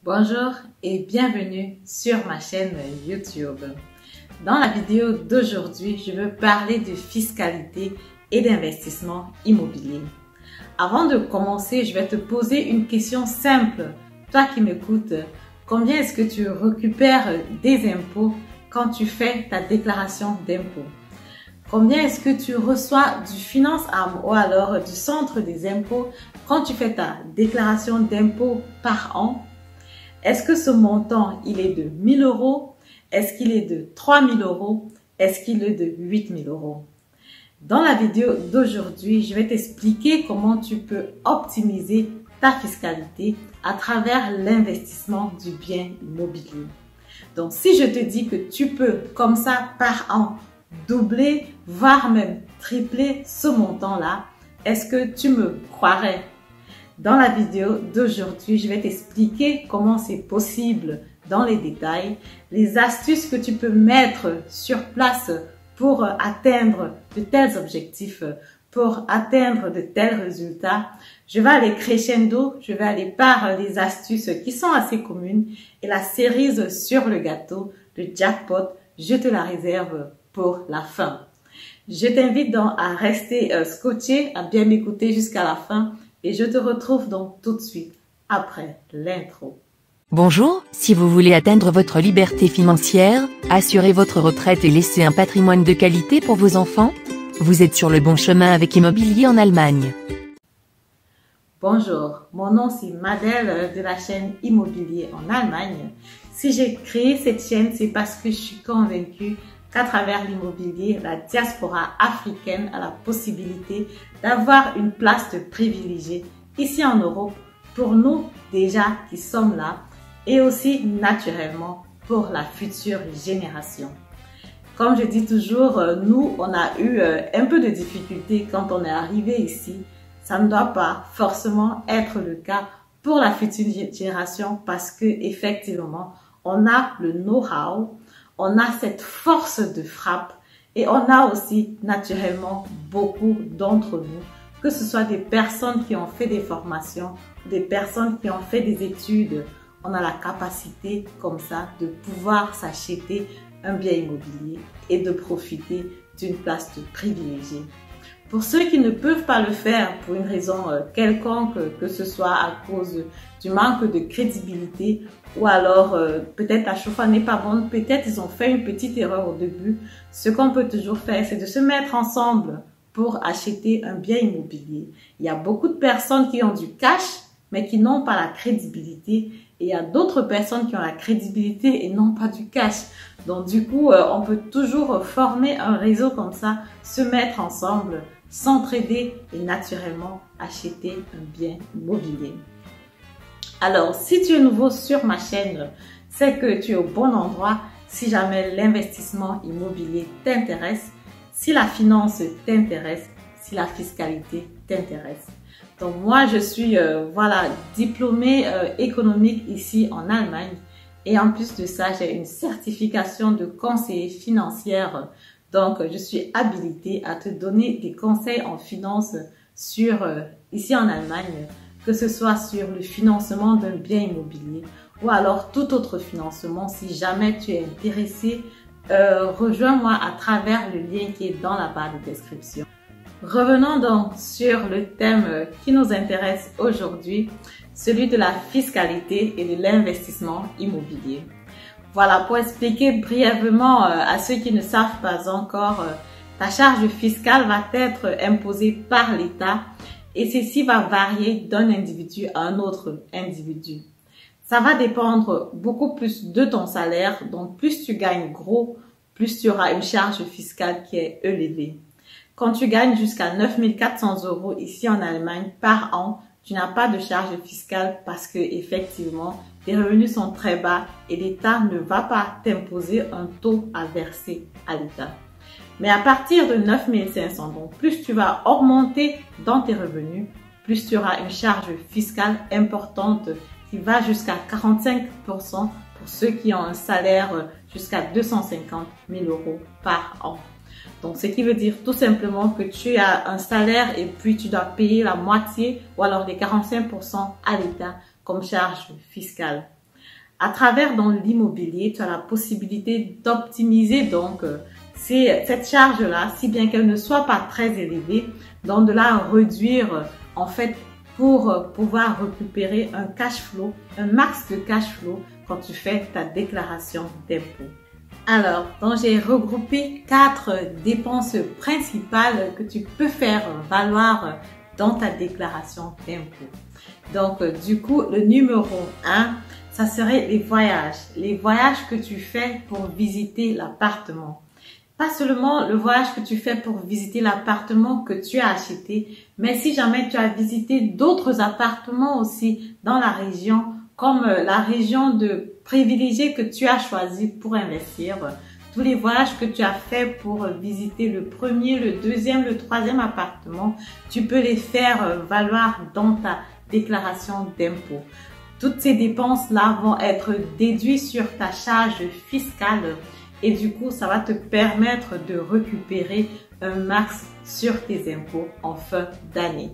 Bonjour et bienvenue sur ma chaîne YouTube. Dans la vidéo d'aujourd'hui, je veux parler de fiscalité et d'investissement immobilier. Avant de commencer, je vais te poser une question simple. Toi qui m'écoutes, combien est-ce que tu récupères des impôts quand tu fais ta déclaration d'impôts? Combien est-ce que tu reçois du Finance-Am ou alors du centre des impôts quand tu fais ta déclaration d'impôts par an? Est-ce que ce montant, il est de 1 000 euros? Est-ce qu'il est de 3 000 euros? Est-ce qu'il est de 8 000 euros? Dans la vidéo d'aujourd'hui, je vais t'expliquer comment tu peux optimiser ta fiscalité à travers l'investissement du bien immobilier. Donc, si je te dis que tu peux, comme ça, par an, doubler, voire même tripler ce montant-là, est-ce que tu me croirais? Dans la vidéo d'aujourd'hui, je vais t'expliquer comment c'est possible dans les détails, les astuces que tu peux mettre sur place pour atteindre de tels objectifs, pour atteindre de tels résultats. Je vais aller crescendo, je vais aller par les astuces qui sont assez communes et la cerise sur le gâteau, le jackpot, je te la réserve pour la fin. Je t'invite donc à rester scotché, à bien m'écouter jusqu'à la fin. Et je te retrouve donc tout de suite après l'intro. Bonjour, si vous voulez atteindre votre liberté financière, assurer votre retraite et laisser un patrimoine de qualité pour vos enfants, vous êtes sur le bon chemin avec Immobilier en Allemagne. Bonjour, mon nom c'est Madel de la chaîne Immobilier en Allemagne. Si j'ai créé cette chaîne, c'est parce que je suis convaincue qu'à travers l'immobilier, la diaspora africaine a la possibilité d'avoir une place de privilégié ici en Europe pour nous déjà qui sommes là et aussi naturellement pour la future génération. Comme je dis toujours, nous on a eu un peu de difficultés quand on est arrivé ici. Ça ne doit pas forcément être le cas pour la future génération parce que effectivement on a le know-how. On a cette force de frappe et on a aussi naturellement beaucoup d'entre nous, que ce soit des personnes qui ont fait des formations, des personnes qui ont fait des études, on a la capacité comme ça de pouvoir s'acheter un bien immobilier et de profiter d'une place de privilégié. Pour ceux qui ne peuvent pas le faire pour une raison quelconque, que ce soit à cause du manque de crédibilité ou alors peut-être la chauffe n'est pas bonne, peut-être ils ont fait une petite erreur au début. Ce qu'on peut toujours faire, c'est de se mettre ensemble pour acheter un bien immobilier. Il y a beaucoup de personnes qui ont du cash, mais qui n'ont pas la crédibilité. Et il y a d'autres personnes qui ont la crédibilité et n'ont pas du cash. Donc du coup, on peut toujours former un réseau comme ça, se mettre ensemble, s'entraider et naturellement acheter un bien immobilier. Alors, si tu es nouveau sur ma chaîne, c'est que tu es au bon endroit. Si jamais l'investissement immobilier t'intéresse, si la finance t'intéresse, si la fiscalité t'intéresse. Donc moi, je suis diplômée économique ici en Allemagne. Et en plus de ça, j'ai une certification de conseiller financière. Donc, je suis habilitée à te donner des conseils en finance ici en Allemagne, que ce soit sur le financement d'un bien immobilier ou alors tout autre financement. Si jamais tu es intéressé, rejoins-moi à travers le lien qui est dans la barre de description. Revenons donc sur le thème qui nous intéresse aujourd'hui, celui de la fiscalité et de l'investissement immobilier. Voilà, pour expliquer brièvement à ceux qui ne savent pas encore, ta charge fiscale va être imposée par l'État et ceci va varier d'un individu à un autre individu. Ça va dépendre beaucoup plus de ton salaire, donc plus tu gagnes gros, plus tu auras une charge fiscale qui est élevée. Quand tu gagnes jusqu'à 9 400 € ici en Allemagne par an, tu n'as pas de charge fiscale parce que effectivement, tes revenus sont très bas et l'État ne va pas t'imposer un taux à verser à l'État. Mais à partir de 9 500, donc plus tu vas augmenter dans tes revenus, plus tu auras une charge fiscale importante qui va jusqu'à 45% pour ceux qui ont un salaire jusqu'à 250 000 € par an. Donc, ce qui veut dire tout simplement que tu as un salaire et puis tu dois payer la moitié ou alors les 45% à l'État comme charge fiscale. À travers dans l'immobilier, tu as la possibilité d'optimiser donc cette charge-là, si bien qu'elle ne soit pas très élevée, donc de la réduire en fait pour pouvoir récupérer un cash flow, un max de cash flow quand tu fais ta déclaration d'impôt. Alors, donc j'ai regroupé 4 dépenses principales que tu peux faire valoir dans ta déclaration d'impôt. Donc, du coup, le numéro 1, ça serait les voyages. Les voyages que tu fais pour visiter l'appartement. Pas seulement le voyage que tu fais pour visiter l'appartement que tu as acheté, mais si jamais tu as visité d'autres appartements aussi dans la région, comme la région de privilégiée que tu as choisi pour investir, tous les voyages que tu as fait pour visiter le premier, le deuxième, le troisième appartement, tu peux les faire valoir dans ta déclaration d'impôt. Toutes ces dépenses-là vont être déduites sur ta charge fiscale et du coup, ça va te permettre de récupérer un max sur tes impôts en fin d'année.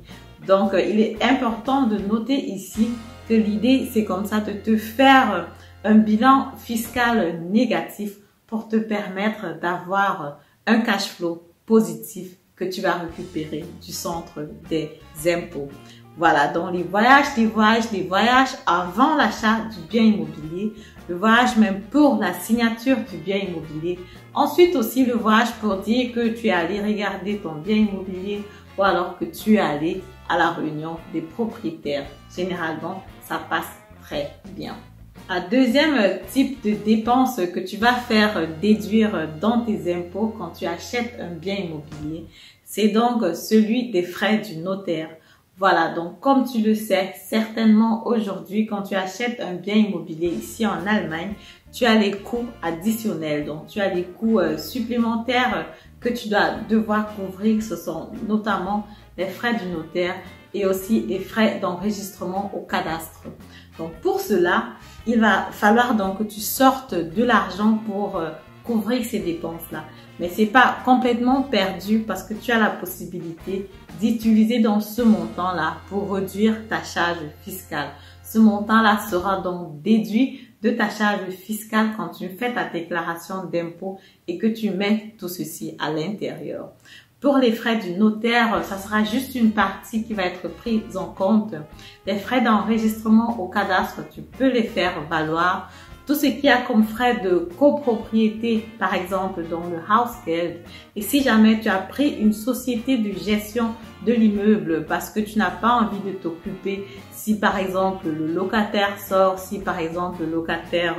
Donc, il est important de noter ici que l'idée, c'est comme ça de te faire un bilan fiscal négatif pour te permettre d'avoir un cash flow positif que tu vas récupérer du centre des impôts. Voilà, donc les voyages avant l'achat du bien immobilier, le voyage même pour la signature du bien immobilier. Ensuite aussi le voyage pour dire que tu es allé regarder ton bien immobilier ou alors que tu es allé à la réunion des propriétaires. Généralement, ça passe très bien. Un deuxième type de dépense que tu vas faire déduire dans tes impôts quand tu achètes un bien immobilier, c'est donc celui des frais du notaire. Voilà, donc comme tu le sais, certainement aujourd'hui, quand tu achètes un bien immobilier ici en Allemagne, tu as les coûts additionnels. Donc, tu as les coûts supplémentaires que tu dois devoir couvrir. Ce sont notamment les frais du notaire et aussi les frais d'enregistrement au cadastre. Donc, pour cela, il va falloir donc que tu sortes de l'argent pour couvrir ces dépenses-là. Mais c'est pas complètement perdu parce que tu as la possibilité d'utiliser dans ce montant-là pour réduire ta charge fiscale. Ce montant-là sera donc déduit de ta charge fiscale quand tu fais ta déclaration d'impôt et que tu mets tout ceci à l'intérieur. Pour les frais du notaire, ça sera juste une partie qui va être prise en compte. Les frais d'enregistrement au cadastre, tu peux les faire valoir. Tout ce qu'il y a comme frais de copropriété, par exemple dans le Hausgeld. Et si jamais tu as pris une société de gestion de l'immeuble parce que tu n'as pas envie de t'occuper, si par exemple le locataire sort, si par exemple le locataire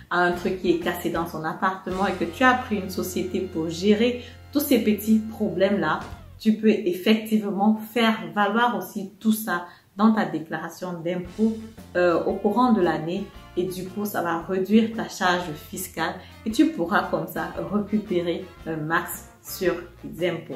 a un truc qui est cassé dans son appartement et que tu as pris une société pour gérer tous ces petits problèmes-là, tu peux effectivement faire valoir aussi tout ça dans ta déclaration d'impôt au courant de l'année et du coup ça va réduire ta charge fiscale et tu pourras comme ça récupérer un max sur tes impôts.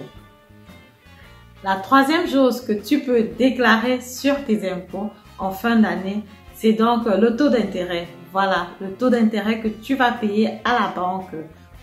La troisième chose que tu peux déclarer sur tes impôts en fin d'année, c'est donc le taux d'intérêt. Voilà, le taux d'intérêt que tu vas payer à la banque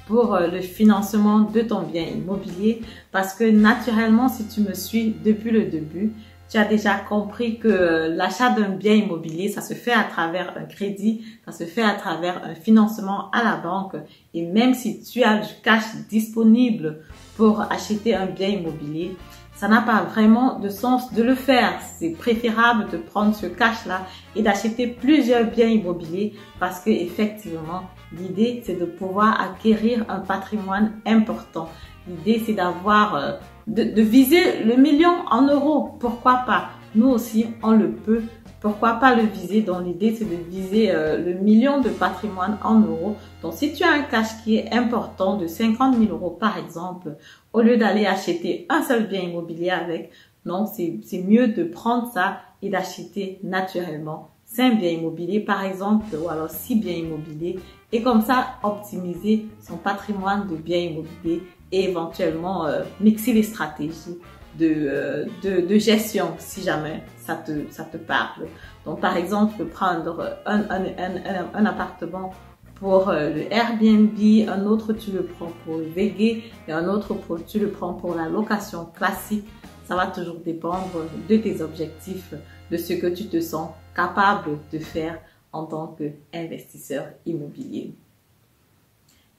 pour le financement de ton bien immobilier parce que naturellement, si tu me suis depuis le début, tu as déjà compris que l'achat d'un bien immobilier, ça se fait à travers un crédit, ça se fait à travers un financement à la banque. Et même si tu as du cash disponible pour acheter un bien immobilier, ça n'a pas vraiment de sens de le faire. C'est préférable de prendre ce cash-là et d'acheter plusieurs biens immobiliers parce que effectivement, l'idée, c'est de pouvoir acquérir un patrimoine important. L'idée, c'est d'avoir, de viser le million en euros. Pourquoi pas? Nous aussi, on le peut. Pourquoi pas le viser? Donc, l'idée, c'est de viser le million de patrimoine en euros. Donc, si tu as un cash qui est important de 50 000 euros, par exemple, au lieu d'aller acheter un seul bien immobilier avec, non, c'est mieux de prendre ça et d'acheter naturellement 5 biens immobiliers, par exemple, ou alors 6 biens immobiliers, et comme ça, optimiser son patrimoine de biens immobiliers et éventuellement mixer les stratégies de gestion si jamais ça te parle. Donc, par exemple, prendre un appartement pour le Airbnb, un autre tu le prends pour le VG et un autre tu le prends pour la location classique. Ça va toujours dépendre de tes objectifs, de ce que tu te sens capable de faire en tant qu'investisseur immobilier.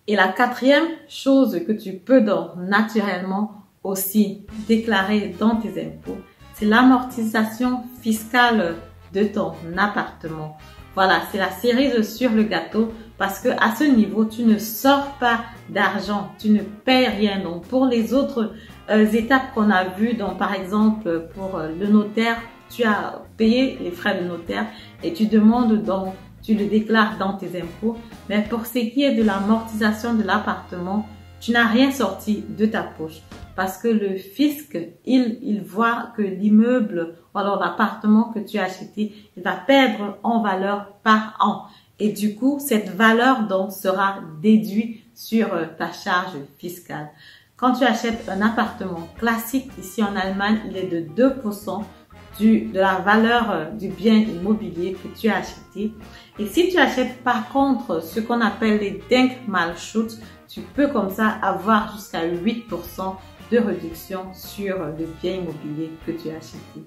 Et la quatrième chose que tu peux donc naturellement aussi déclarer dans tes impôts, c'est l'amortisation fiscale de ton appartement. Voilà, c'est la cerise sur le gâteau parce que à ce niveau, tu ne sors pas d'argent, tu ne payes rien. Donc pour les autres étapes qu'on a vues, donc par exemple pour le notaire, tu as payé les frais de notaire et tu demandes donc, tu le déclares dans tes impôts. Mais pour ce qui est de l'amortisation de l'appartement, tu n'as rien sorti de ta poche parce que le fisc, il voit que l'immeuble ou alors l'appartement que tu as acheté, il va perdre en valeur par an. Et du coup, cette valeur donc sera déduite sur ta charge fiscale. Quand tu achètes un appartement classique ici en Allemagne, il est de 2% de la valeur du bien immobilier que tu as acheté. Et si tu achètes par contre ce qu'on appelle les Denkmalschutz, tu peux comme ça avoir jusqu'à 8% de réduction sur le bien immobilier que tu as acheté.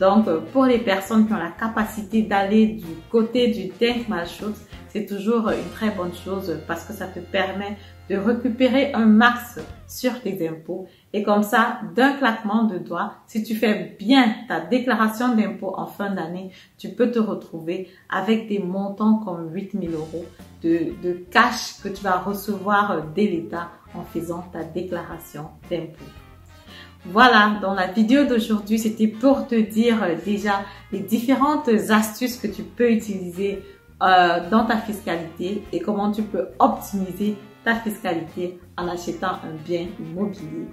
Donc, pour les personnes qui ont la capacité d'aller du côté du Denkmalschutz, c'est toujours une très bonne chose parce que ça te permet de récupérer un max sur tes impôts. Et comme ça, d'un claquement de doigts, si tu fais bien ta déclaration d'impôt en fin d'année, tu peux te retrouver avec des montants comme 8 000 € de cash que tu vas recevoir dès l'État en faisant ta déclaration d'impôt. Voilà, dans la vidéo d'aujourd'hui, c'était pour te dire déjà les différentes astuces que tu peux utiliser dans ta fiscalité et comment tu peux optimiser ta fiscalité en achetant un bien immobilier.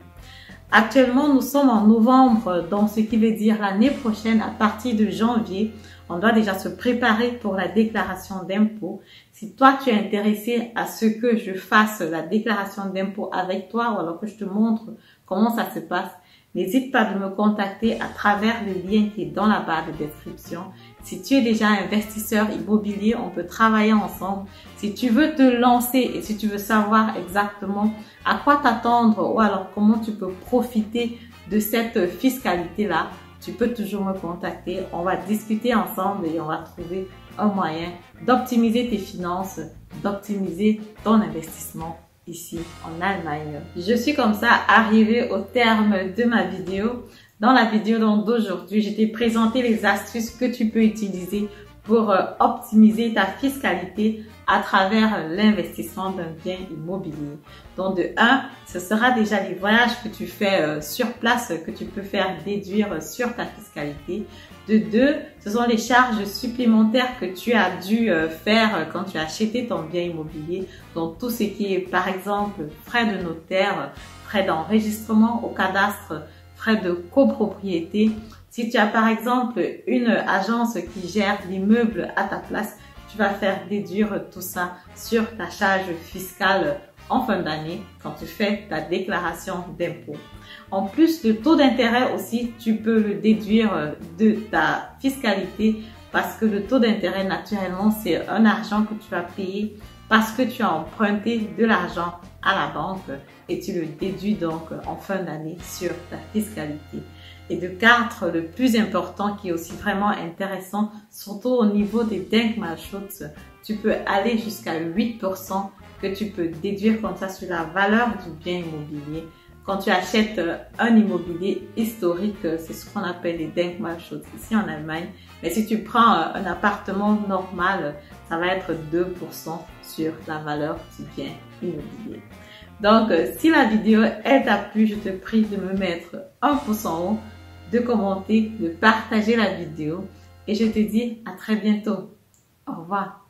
Actuellement, nous sommes en novembre, donc ce qui veut dire l'année prochaine, à partir de janvier, on doit déjà se préparer pour la déclaration d'impôt. Si toi, tu es intéressé à ce que je fasse la déclaration d'impôt avec toi ou alors que je te montre comment ça se passe, n'hésite pas de me contacter à travers le lien qui est dans la barre de description. Si tu es déjà investisseur immobilier, on peut travailler ensemble. Si tu veux te lancer et si tu veux savoir exactement à quoi t'attendre ou alors comment tu peux profiter de cette fiscalité-là, tu peux toujours me contacter. On va discuter ensemble et on va trouver un moyen d'optimiser tes finances, d'optimiser ton investissement ici en Allemagne. Je suis comme ça arrivée au terme de ma vidéo. Dans la vidéo d'aujourd'hui, je t'ai présenté les astuces que tu peux utiliser pour optimiser ta fiscalité à travers l'investissement d'un bien immobilier. Donc de 1, ce sera déjà les voyages que tu fais sur place que tu peux faire déduire sur ta fiscalité. De 2, ce sont les charges supplémentaires que tu as dû faire quand tu as acheté ton bien immobilier. Donc tout ce qui est par exemple frais de notaire, frais d'enregistrement au cadastre, frais de copropriété. Si tu as par exemple une agence qui gère l'immeuble à ta place, tu vas faire déduire tout ça sur ta charge fiscale en fin d'année quand tu fais ta déclaration d'impôt. En plus, le taux d'intérêt aussi, tu peux le déduire de ta fiscalité parce que le taux d'intérêt, naturellement, c'est un argent que tu vas payer parce que tu as emprunté de l'argent à la banque et tu le déduis donc en fin d'année sur ta fiscalité. Et de 4, le plus important qui est aussi vraiment intéressant, surtout au niveau des Denkmalschutz, tu peux aller jusqu'à 8% que tu peux déduire comme ça sur la valeur du bien immobilier. Quand tu achètes un immobilier historique, c'est ce qu'on appelle les Denkmalschutz ici en Allemagne. Mais si tu prends un appartement normal, ça va être 2% sur la valeur du bien immobilier. Donc, si la vidéo t'a plu, je te prie de me mettre un pouce en haut, de commenter, de partager la vidéo. Et je te dis à très bientôt. Au revoir.